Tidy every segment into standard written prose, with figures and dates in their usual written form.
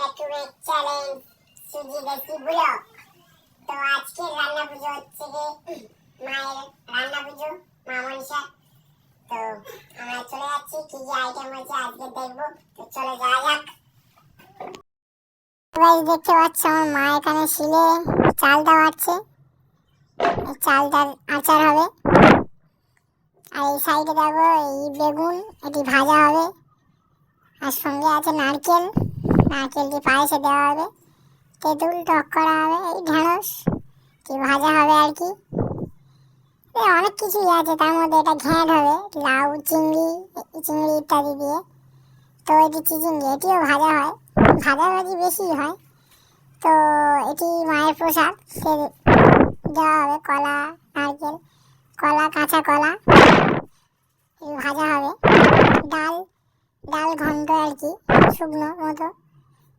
Back to my channel সুজি দেশি blog. তো আজকে রান্না পুজো হচ্ছে মায়ের রান্না পুজো মা মনসা। তো আমরা চলে যাচ্ছি, কি কি আইটেম আছে আজকে দেখবো। তো চলে যাওয়া যাক। গাইস দেখতে পাচ্ছ আমার মা এখানে শিলে চাল দেওয়াচ্ছে, চালটার আচার হবে। আর এই সাইডে দেখো এই বেগুন, এটি ভাজা হবে। আর সঙ্গে আছে নারকেল, নারকেলটি পায়েসে দেওয়া হবে। তেঁতুল টক করা হবে, এই ঢেঁড়স কি ভাজা হবে আর কি। অনেক কিছুই আছে, তার মধ্যে এটা ঘ্যাঁট হবে, লাউ চিংড়ি চিংড়ি ইত্যাদি দিয়ে। তো এটি চিচিঙ্গি, এটিও ভাজা হয়, ভাজাভাজি বেশি হয়। তো এটি মায়ের প্রসাদ, সে দেওয়া হবে কলা নারকেল, কলা কাঁচা কলা ভাজা হবে। ডাল ডাল ঘন্ট আর কি, শুকনো মতো।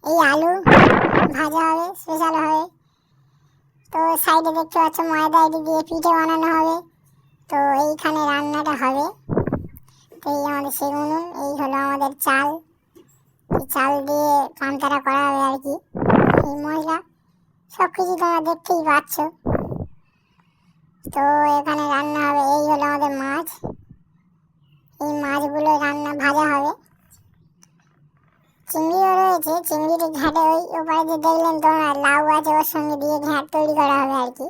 এই আলু ভাজা হবে, স্পেশাল হবে। তো সাইডে দেখতে পাচ্ছ ময়দা, এটি দিয়ে পিঠে বানানো হবে। তো এইখানে রান্নাটা হবে। তো এই আমাদের সেই উনুন, এই হলো আমাদের চাল, এই চাল দিয়ে পান্তাটা করা হবে আর কি। এই মশলা সব কিছু তোমরা দেখতেই পাচ্ছ। তো এখানে রান্না হবে, এই হলো আমাদের মাছ, এই মাছগুলো রান্না ভাজা হবে। চিংড়িও রয়েছে, চিংড়ির ঘাটে ওই ওপারে যে দেখলেন তোমরা লাউ আছে, ওর সঙ্গে দিয়ে ঘাট তৈরি করা হবে আর কি।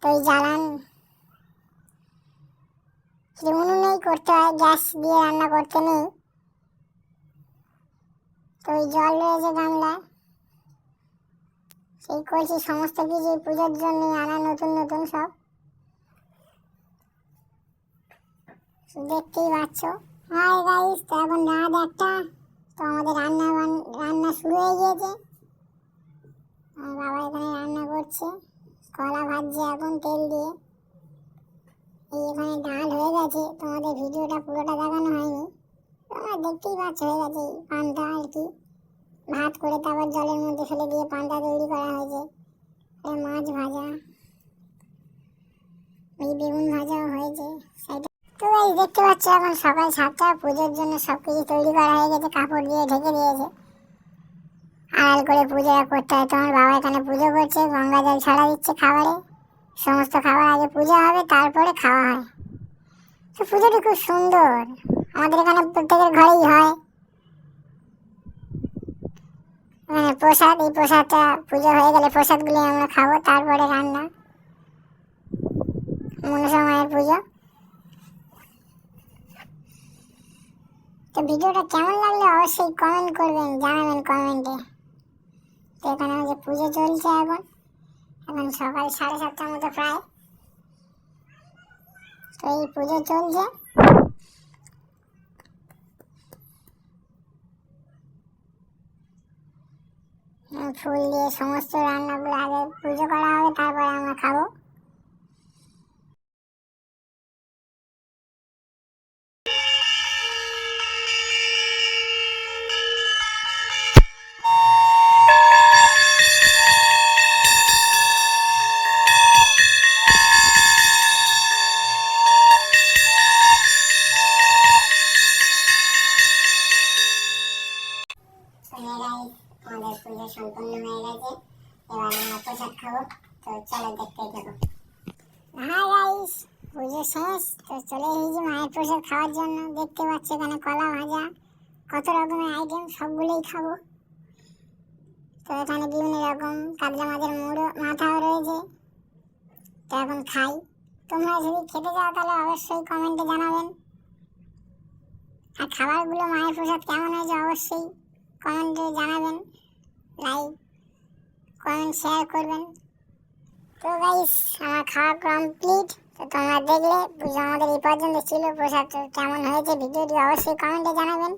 তো এই জ্বালান উনুনেই করতে হয়, গ্যাস দিয়ে রান্না করতে নেই। তো ওই জল রয়েছে গামলায়, সেই কলসি, সমস্ত কিছু পুজোর জন্য আনা, নতুন নতুন সব দেখতেই পাচ্ছ। হাই গাইস, তো এখন রাত 1টা। তো আমাদের রান্না শুরু হয়ে গিয়েছে। আমার বাবা এখানে রান্না করছে, কলা ভাজছে এখন তেল দিয়ে। এই এখানে ডাল হয়ে গেছে, তোমাদের ভিডিওটা পুরোটা দেখানো হয়নি, তোমরা দেখতেই পাচ্ছ হয়ে গেছে। পান্তা আর কি, ভাত করে তারপর জলের মধ্যে ফেলে দিয়ে পান্তা তৈরি করা হয়েছে। মাছ ভাজা, এই বেগুন ভাজাও হয়েছে সাইডে। তো এই দেখতে পাচ্ছ এখন সকাল 7টা, পুজোর জন্য সবকিছু তৈরি করা হয়ে গেছে, কাপড় দিয়ে ঢেকে দিয়েছে। আড়াল করে পুজোটা করতে হয়। তোমার বাবা এখানে পুজো করছে, গঙ্গা জল ছড়া দিচ্ছে খাবারে। সমস্ত খাবার আগে পুজো হবে, তারপরে খাওয়া হয়। তো পুজোটি খুব সুন্দর, আমাদের এখানে প্রত্যেকের ঘরেই হয়। মানে প্রসাদ, এই প্রসাদটা পুজো হয়ে গেলে প্রসাদগুলি আমরা খাবো, তারপরে রান্না, মনসা মায়ের পুজো। তো ভিডিওটা কেমন লাগলো অবশ্যই কমেন্ট করবেন, জানাবেন কমেন্টে। তো এখানে আমাদের পুজো চলছে এখন সকাল 7:30টার মতো প্রায়। তো এই পুজো চলছে। ফুল দিয়ে সমস্ত রান্নাগুলো আগে পুজো করা হবে, তারপরে আমরা খাবো। আমাদের পুজো সম্পূর্ণ হয়ে গেছে, এবার আমরা প্রসাদ খাবো। তো চলো দেখতে থাকো। হ্যাঁ গাইস, পুজো শেষ, তো চলে এসেছি মায়ের প্রসাদ খাওয়ার জন্য। দেখতে পাচ্ছ এখানে কলা ভাজা, কত রকমের আইটেম, সবগুলোই খাবো। তো এখানে বিভিন্ন রকম কাতলা মাছের মাথাও রয়েছে। তো এখন খাই। তোমরা যদি খেতে চাও তাহলে অবশ্যই কমেন্টে জানাবেন। আর খাবারগুলো মায়ের প্রসাদ কেমন হয়েছে অবশ্যই কমেন্টে জানাবেন, লাইক কমেন্ট শেয়ার করবেন। তো গাইস আমার খাওয়া কমপ্লিট। তো তোমরা দেখলে পুজো আমাদের এই পর্যন্ত ছিল। প্রসাদ কেমন হয়েছে ভিডিওটি অবশ্যই কমেন্টে জানাবেন।